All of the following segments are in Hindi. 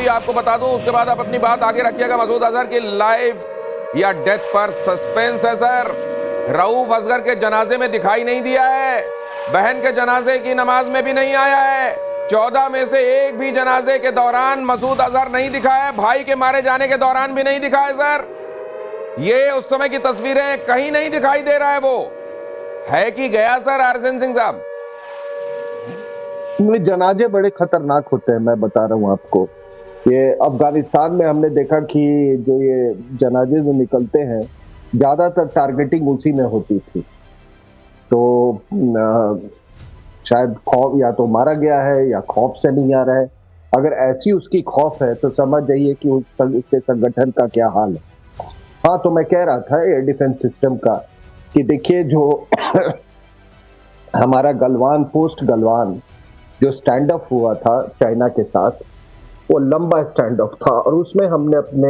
ये आपको बता दूं, उसके बाद आप अपनी बात आगे रखिएगा। मसूद अजहर की लाइफ या डेथ पर सस्पेंस है सर। रऊफ असगर के जनाजे में दिखाई नहीं दिया है, बहन के जनाजे की नमाज में भी नहीं आया है, 14 में से एक भी जनाजे के दौरान मसूद अजहर नहीं दिखा है, भाई के मारे जाने के दौरान भी नहीं दिखा है सर। ये उस समय की तस्वीरें, कहीं नहीं दिखाई दे रहा है। वो है कि गया सर आरएसएन सिंह साहब? जनाजे बड़े खतरनाक होते हैं, मैं बता रहा हूं आपको। ये अफगानिस्तान में हमने देखा कि जो ये जनाजे जो निकलते हैं, ज्यादातर टारगेटिंग उसी में होती थी। तो शायद खौफ, या तो मारा गया है या खौफ से नहीं आ रहा है। अगर ऐसी उसकी खौफ है तो समझ जाइए कि उसके संगठन का क्या हाल है। हाँ, तो मैं कह रहा था एयर डिफेंस सिस्टम का कि देखिए, जो हमारा गलवान, पोस्ट गलवान जो स्टैंड अप हुआ था चाइना के साथ, वो लंबा स्टैंड अप था और उसमें हमने अपने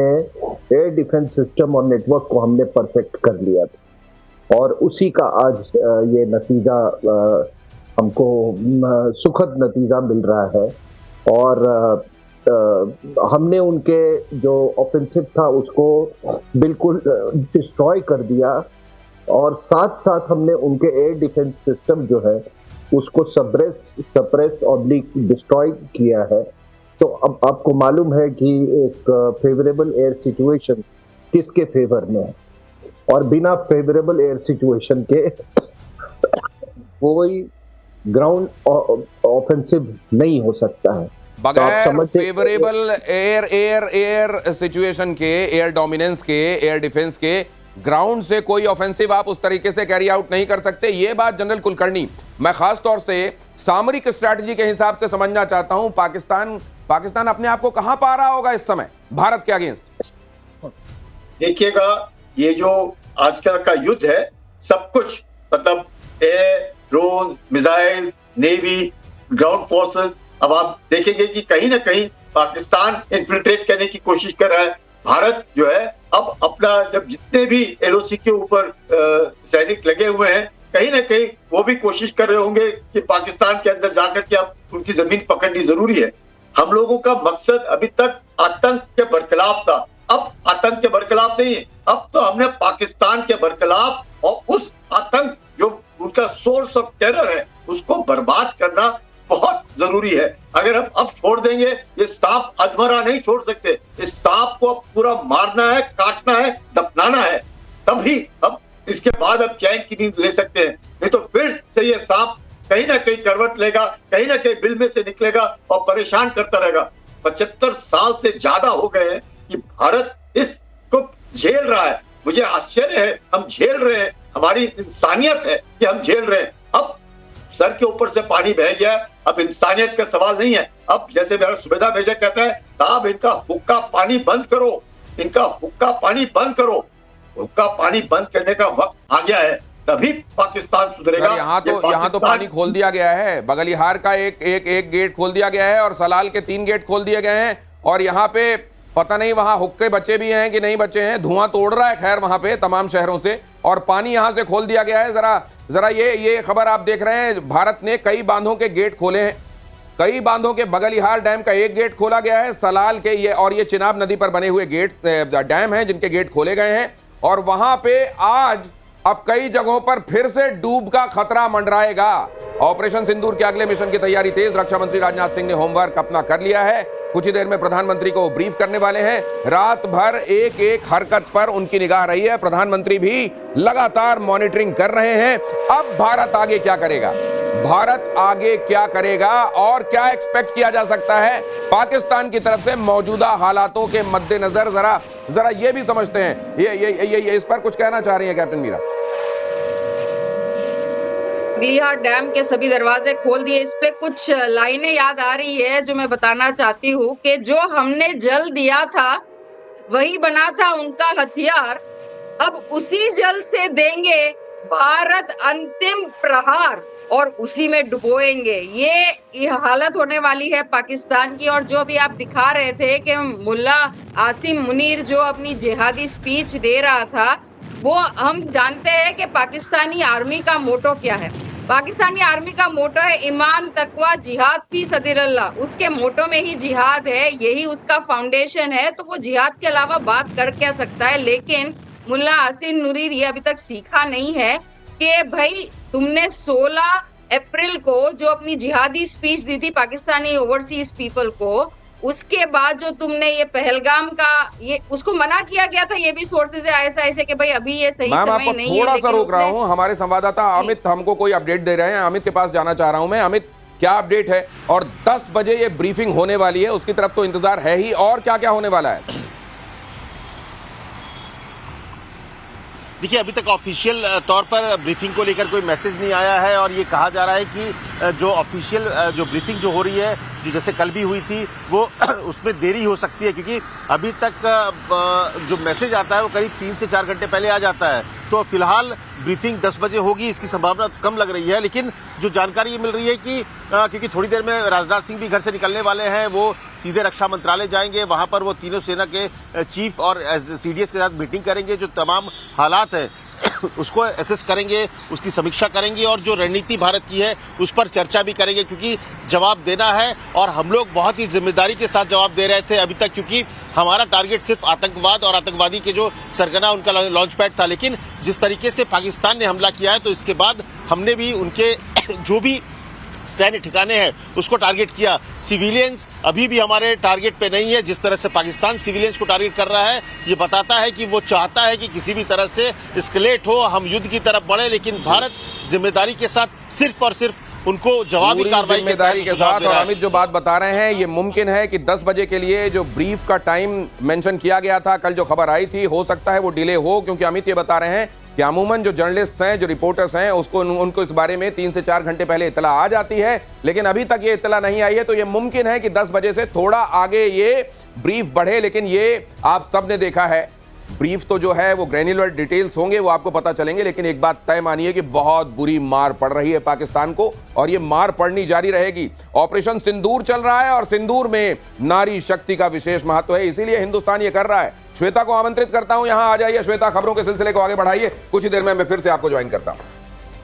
एयर डिफेंस सिस्टम और नेटवर्क को हमने परफेक्ट कर लिया था। और उसी का आज ये नतीजा हमको सुखद नतीजा मिल रहा है। और हमने उनके जो ऑफेंसिव था उसको बिल्कुल डिस्ट्रॉय कर दिया, और साथ साथ हमने उनके एयर डिफेंस सिस्टम जो है उसको सप्रेस और डिस्ट्रॉय किया है। तो अब आपको मालूम है कि एक फेवरेबल एयर सिचुएशन किसके फेवर में है, और बिना फेवरेबल एयर सिचुएशन के कोई ग्राउंड ऑफेंसिव नहीं हो सकता है। बगैर फेवरेबल एयर सिचुएशन के, एयर डोमिनेंस के, एयर डिफेंस के, ग्राउंड से कोई ऑफेंसिव आप उस तरीके से कैरी आउट नहीं कर सकते। ये बात जनरल कुलकर्णी, मैं खास तौर से सामरिक स्ट्रैटेजी के हिसाब से समझना चाहता हूं। पाकिस्तान अपने आप को कहां पा रहा होगा इस समय भारत के अगेंस्ट? देखिएगा, ये जो आजकल का युद्ध है, सब कुछ मतलब air, drone, missile, navy, ground forces, अब आप देखेंगे कि कहीं ना कहीं पाकिस्तान इन्फिल्ट्रेट करने की कोशिश कर रहा है। भारत जो है अब अपना, जब जितने भी एलओसी के ऊपर सैनिक लगे हुए हैं, कहीं ना कहीं वो भी कोशिश कर रहे होंगे कि पाकिस्तान के अंदर जाकर के अब उनकी जमीन पकड़नी जरूरी है। हम लोगों का मकसद अभी तक आतंक के बरखिलाफ था, अब आतंक के बरखिलाफ नहीं है, अब तो हमने पाकिस्तान के बरखिलाफ और उस आतंक जो उनका सोर्स ऑफ टेरर है उसको बर्बाद करना बहुत जरूरी है। अगर हम अब छोड़ देंगे, ये सांप अधमरा नहीं छोड़ सकते, इस सांप को अब पूरा मारना है, काटना है, दफनाना है, तभी हम इसके बाद अब चैन की नींद ले सकते हैं। नहीं तो फिर से ये सांप कहीं ना कहीं करवट लेगा, कहीं ना कहीं बिल में से निकलेगा और परेशान करता रहेगा। 75 साल से ज्यादा हो गए हैं कि भारत इसको झेल रहा है। मुझे आश्चर्य है, हम झेल रहे हैं, हमारी इंसानियत है कि हम झेल रहे हैं। अब सर के ऊपर से पानी बह गया, अब इंसानियत का सवाल नहीं है। अब जैसे मेरा सुबेदा भेजा कहता है, साहब इनका हुक्का पानी बंद करो, इनका हुक्का पानी बंद करो। हुक्का पानी बंद करने का वक्त आ गया है, तभी पाकिस्तान सुधरेगा। यहाँ तो पानी खोल दिया गया है, बगलिहार का एक गेट खोल दिया गया है और सलाल के 3 गेट खोल दिए गए हैं, और यहाँ पे पता नहीं वहां हुक्के बचे भी हैं कि नहीं बचे हैं। धुआं तो उड़ रहा है खैर वहां पे तमाम शहरों से, और पानी यहां से खोल दिया गया है। जरा ये खबर आप देख रहे हैं, भारत ने कई बांधों के गेट खोले हैं, कई बांधों के, बगलिहार डैम का एक गेट खोला गया है, सलाल के ये चिनाब नदी पर बने हुए गेट डैम हैं जिनके गेट खोले गए हैं। और वहां पे आज अब कई जगहों पर फिर से डूब का खतरा मंडराएगा। ऑपरेशन सिंदूर के अगले मिशन की तैयारी तेज, रक्षा मंत्री राजनाथ सिंह ने होमवर्क अपना कर लिया है। कुछ ही देर में प्रधानमंत्री को ब्रीफ करने वाले हैं। रात भर एक एक हरकत पर उनकी निगाह रही है, प्रधानमंत्री भी लगातार मॉनिटरिंग कर रहे हैं। अब भारत आगे क्या करेगा, भारत आगे क्या करेगा और क्या एक्सपेक्ट किया जा सकता है पाकिस्तान की तरफ से मौजूदा हालातों के मद्देनजर, जरा ये भी समझते हैं। ये इस पर कुछ कहना चाह रही है कैप्टन मीरा? बगलिहार डैम के सभी दरवाजे खोल दिए, इस पे कुछ लाइनें याद आ रही है जो मैं बताना चाहती हूँ कि जो हमने जल दिया था वही बना था उनका हथियार, अब उसी जल से देंगे भारत अंतिम प्रहार और उसी में डुबोएंगे। ये हालत होने वाली है पाकिस्तान की। और जो भी आप दिखा रहे थे कि मुल्ला आसिम मुनीर जो अपनी जिहादी स्पीच दे रहा था, वो हम जानते हैं कि पाकिस्तानी आर्मी का मोटो क्या है। पाकिस्तानी आर्मी का मोटो है ईमान तकवा जिहाद फी सदीरल्लाह, उसके मोटो में ही जिहाद है, यही उसका फाउंडेशन है। तो वो जिहाद के अलावा बात कर क्या सकता है। लेकिन मुल्ला हसीन नूरी ये अभी तक सीखा नहीं है कि भाई तुमने 16 अप्रैल को जो अपनी जिहादी स्पीच दी थी पाकिस्तानी ओवरसीज पीपल को, उसके बाद जो तुमने ये पहलगाम का ये उसको मना किया गया था, ये भी सोर्सेज है ऐसे कि भाई अभी ये सही मैम समय आपको नहीं है। थोड़ा सा लेकिन रोक रहा उसने हूं, हमारे संवाददाता अमित हमको कोई अपडेट दे रहे हैं। अमित के पास जाना चाह रहा हूं मैं। अमित, क्या अपडेट है? और 10 बजे ये ब्रीफिंग होने वाली है, उसकी तरफ तो इंतजार है ही, और क्या क्या होने वाला है? देखिए, अभी तक ऑफिशियल तौर पर ब्रीफिंग को लेकर कोई मैसेज नहीं आया है और ये कहा जा रहा है कि जो ऑफिशियल जो ब्रीफिंग जो हो रही है, जो जैसे कल भी हुई थी, वो उसमें देरी हो सकती है क्योंकि अभी तक जो मैसेज आता है वो करीब 3 से 4 घंटे पहले आ जाता है। तो फिलहाल ब्रीफिंग 10 बजे होगी, इसकी संभावना कम लग रही है। लेकिन जो जानकारी ये मिल रही है कि क्योंकि थोड़ी देर में राजनाथ सिंह भी घर से निकलने वाले हैं, वो सीधे रक्षा मंत्रालय जाएंगे, वहां पर वो तीनों सेना के चीफ और सीडीएस के साथ मीटिंग करेंगे, जो तमाम हालात है उसको असेस करेंगे, उसकी समीक्षा करेंगे और जो रणनीति भारत की है उस पर चर्चा भी करेंगे क्योंकि जवाब देना है और हम लोग बहुत ही जिम्मेदारी के साथ जवाब दे रहे थे अभी तक, क्योंकि हमारा टारगेट सिर्फ आतंकवाद और आतंकवादी के जो सरगना उनका लॉन्च पैड था। लेकिन जिस तरीके से पाकिस्तान ने हमला किया है तो इसके बाद हमने भी उनके जो भी सैन्य ठिकाने हैं उसको टारगेट किया। सिविलियंस अभी भी हमारे टारगेट पे नहीं है। जिस तरह से पाकिस्तान सिविलियंस को टारगेट कर रहा है, ये बताता है कि वो चाहता है कि किसी भी तरह से एस्केलेट हो, हम युद्ध की तरफ बढ़े। लेकिन भारत जिम्मेदारी के साथ सिर्फ और सिर्फ उनको जवाबी कार्रवाई जिम्मेदारी के साथ। और अमित जो बात बता रहे हैं, ये मुमकिन है कि 10 बजे के लिए जो ब्रीफ का टाइम मेंशन किया गया था, कल जो खबर आई थी, हो सकता है वो डिले हो, क्योंकि अमित ये बता रहे हैं कि अमूमन जो जर्नलिस्ट हैं, जो रिपोर्टर्स हैं, उनको इस बारे में 3 से 4 घंटे पहले इतला आ जाती है, लेकिन अभी तक ये इतला नहीं आई है। तो ये मुमकिन है कि 10 बजे से थोड़ा आगे ये ब्रीफ बढ़े। लेकिन ये आप सब ने देखा है, ब्रीफ तो जो है वो ग्रैन्युलर डिटेल्स होंगे, वो आपको पता चलेंगे। लेकिन एक बात तय मानिए कि बहुत बुरी मार पड़ रही है पाकिस्तान को और ये मार पड़नी जारी रहेगी। ऑपरेशन सिंदूर चल रहा है और सिंदूर में नारी शक्ति का विशेष महत्व है, इसीलिए हिंदुस्तान ये कर रहा है। श्वेता को आमंत्रित करता हूं, यहां आ जाइए श्वेता, खबरों के सिलसिले को आगे बढ़ाइए। कुछ ही देर में मैं फिर से आपको ज्वाइन करता हूं।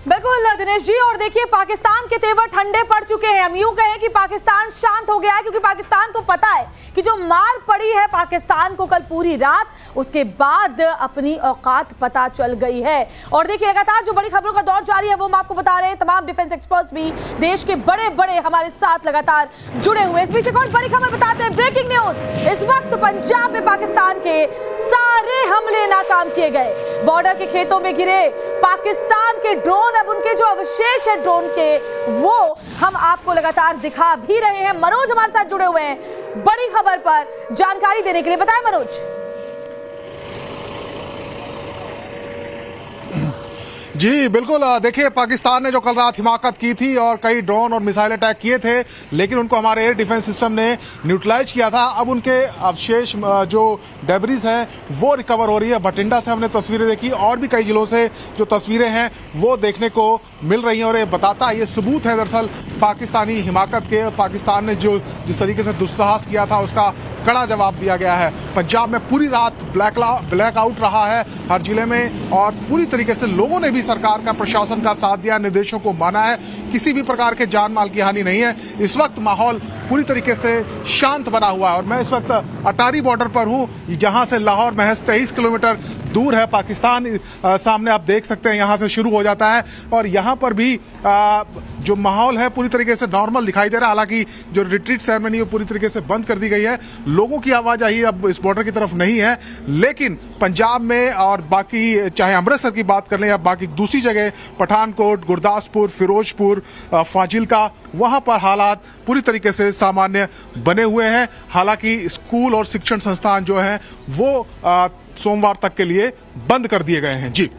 बिल्कुल दिनेश जी, और देखिए पाकिस्तान के तेवर ठंडे पड़ चुके हैं। हम यूं कहें कि पाकिस्तान शांत हो गया है, क्योंकि पाकिस्तान को पता है कि जो मार पड़ी है पाकिस्तान को कल पूरी रात, उसके बाद अपनी औकात पता चल गई है। और देखिए लगातार जो बड़ी खबरों का दौर जारी है वो हम आपको बता रहे हैं। तमाम डिफेंस एक्सपर्ट्स भी देश के बड़े बड़े हमारे साथ लगातार जुड़े हुए हैं। इस बीच एक और बड़ी खबर बताते हैं, ब्रेकिंग न्यूज। इस वक्त पंजाब में पाकिस्तान के सारे हमले नाकाम किए गए। बॉर्डर के खेतों में गिरे पाकिस्तान के ड्रोन, अब उनके जो अवशेष है ड्रोन के, वो हम आपको लगातार दिखा भी रहे हैं। मनोज हमारे साथ जुड़े हुए हैं बड़ी खबर पर जानकारी देने के लिए। बताएं मनोज। जी बिल्कुल, देखिए पाकिस्तान ने जो कल रात हिमाकत की थी और कई ड्रोन और मिसाइल अटैक किए थे, लेकिन उनको हमारे एयर डिफेंस सिस्टम ने न्यूट्रलाइज किया था। अब उनके अवशेष जो डेब्रिज हैं वो रिकवर हो रही है। बठिंडा से हमने तस्वीरें देखी और भी कई जिलों से जो तस्वीरें हैं वो देखने को मिल रही हैं और ये बताता है, ये सबूत है दरअसल पाकिस्तानी हिमाकत के। पाकिस्तान ने जो जिस तरीके से दुस्साहस किया था उसका कड़ा जवाब दिया गया है। पंजाब में पूरी रात ब्लैकआउट रहा है हर जिले में और पूरी तरीके से लोगों ने भी सरकार का, प्रशासन का साथ दिया, निर्देशों को माना है। किसी भी प्रकार के जान माल की हानि नहीं है। इस वक्त माहौल पूरी तरीके से शांत बना हुआ है और मैं इस वक्त अटारी बॉर्डर पर हूं, जहां से लाहौर महज 23 किलोमीटर दूर है पाकिस्तान। सामने आप देख सकते हैं, यहां से शुरू हो जाता है और यहां पर भी जो माहौल है पूरी तरीके से नॉर्मल दिखाई दे रहा है। हालांकि जो रिट्रीट सेरेमनी है पूरी तरीके से बंद कर दी गई है, लोगों की आवाजाही अब इस बॉर्डर की तरफ नहीं है। लेकिन पंजाब में और बाकी, चाहे अमृतसर की बात कर लें या बाकी दूसरी जगह, पठानकोट, गुरदासपुर, फिरोजपुर, फाजिलका, वहां पर हालात पूरी तरीके से सामान्य बने हुए हैं। हालांकि स्कूल और शिक्षण संस्थान जो हैं वो सोमवार तक के लिए बंद कर दिए गए हैं। जी